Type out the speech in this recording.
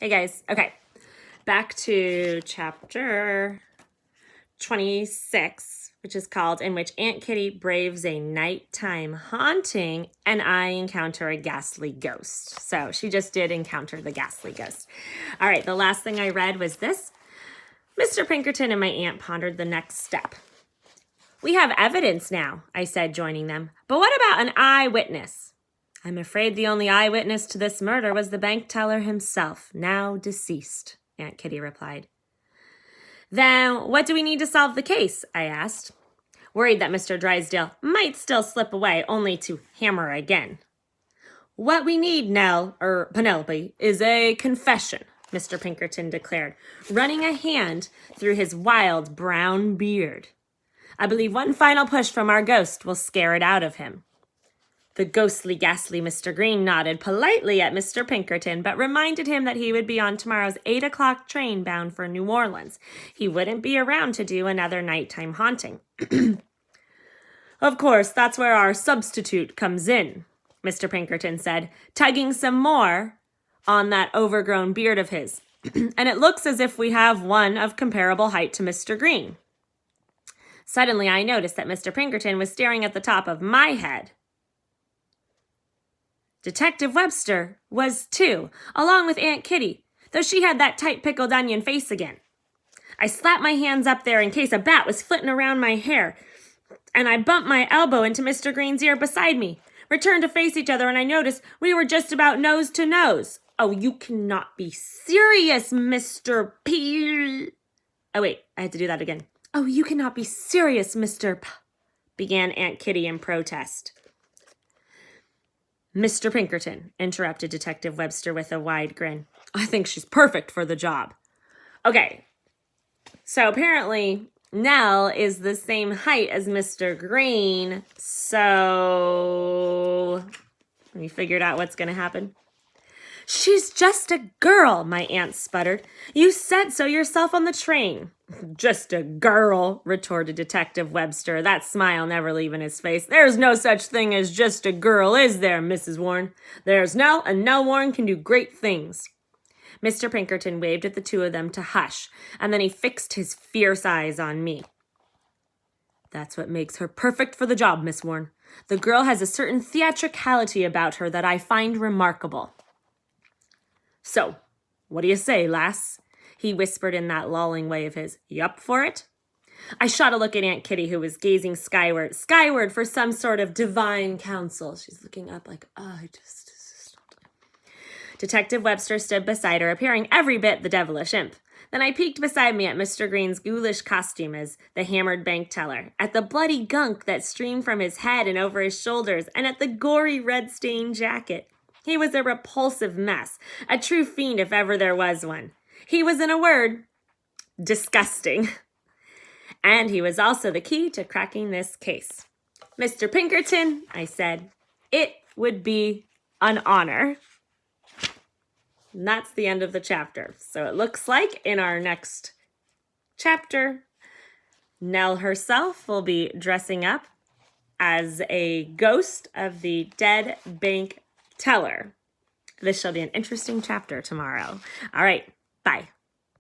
Hey guys. Okay. Back to chapter 26, which is called In Which Aunt Kitty Braves a Nighttime Haunting and I Encounter a Ghastly Ghost. So she just did encounter the ghastly ghost. All right. The last thing I read was this. Mr. Pinkerton and my aunt pondered the next step. We have evidence now, I said, joining them. But what about an eyewitness? I'm afraid the only eyewitness to this murder was the bank teller himself, now deceased, Aunt Kitty replied. Then what do we need to solve the case? I asked, worried that Mr. Drysdale might still slip away only to hammer again. What we need, Penelope, is a confession, Mr. Pinkerton declared, running a hand through his wild brown beard. I believe one final push from our ghost will scare it out of him. The ghostly, ghastly Mr. Green nodded politely at Mr. Pinkerton, but reminded him that he would be on tomorrow's 8 o'clock train bound for New Orleans. He wouldn't be around to do another nighttime haunting. Of course, that's where our substitute comes in, Mr. Pinkerton said, tugging some more on that overgrown beard of his. And it looks as if we have one of comparable height to Mr. Green. Suddenly, I noticed that Mr. Pinkerton was staring at the top of my head. Detective Webster was too, along with Aunt Kitty, though she had that tight pickled onion face again. I slapped my hands up there in case a bat was flitting around my hair, and I bumped my elbow into Mr. Green's ear beside me. Returned to face each other, and I noticed we were just about nose to nose. Oh, you cannot be serious, Mr. P. Oh, wait, I had to do that again. Oh, you cannot be serious, Mr. P. began Aunt Kitty in protest. Mr. Pinkerton, interrupted Detective Webster with a wide grin. I think she's perfect for the job. Okay, so apparently Nell is the same height as Mr. Green, so we figured out what's going to happen. She's just a girl, my aunt sputtered. You said so yourself on the train. Just a girl, retorted Detective Webster, that smile never leaving his face. There's no such thing as just a girl, is there, Mrs. Warren? There's Nell, and Nell Warren can do great things. Mr. Pinkerton waved at the two of them to hush, and then he fixed his fierce eyes on me. That's what makes her perfect for the job, Miss Warren. The girl has a certain theatricality about her that I find remarkable. So, what do you say, lass? He whispered in that lolling way of his. You up for it? I shot a look at Aunt Kitty, who was gazing skyward for some sort of divine counsel. She's looking up like, Detective Webster stood beside her, appearing every bit the devilish imp. Then I peeked beside me at Mr. Green's ghoulish costume as the hammered bank teller, at the bloody gunk that streamed from his head and over his shoulders, and at the gory red-stained jacket. He was a repulsive mess, a true fiend if ever there was one. He was, in a word, disgusting. And he was also the key to cracking this case. Mr. Pinkerton, I said, it would be an honor. And that's the end of the chapter. So it looks like in our next chapter, Nell herself will be dressing up as a ghost of the dead bank teller. This shall be an interesting chapter tomorrow. All right, bye.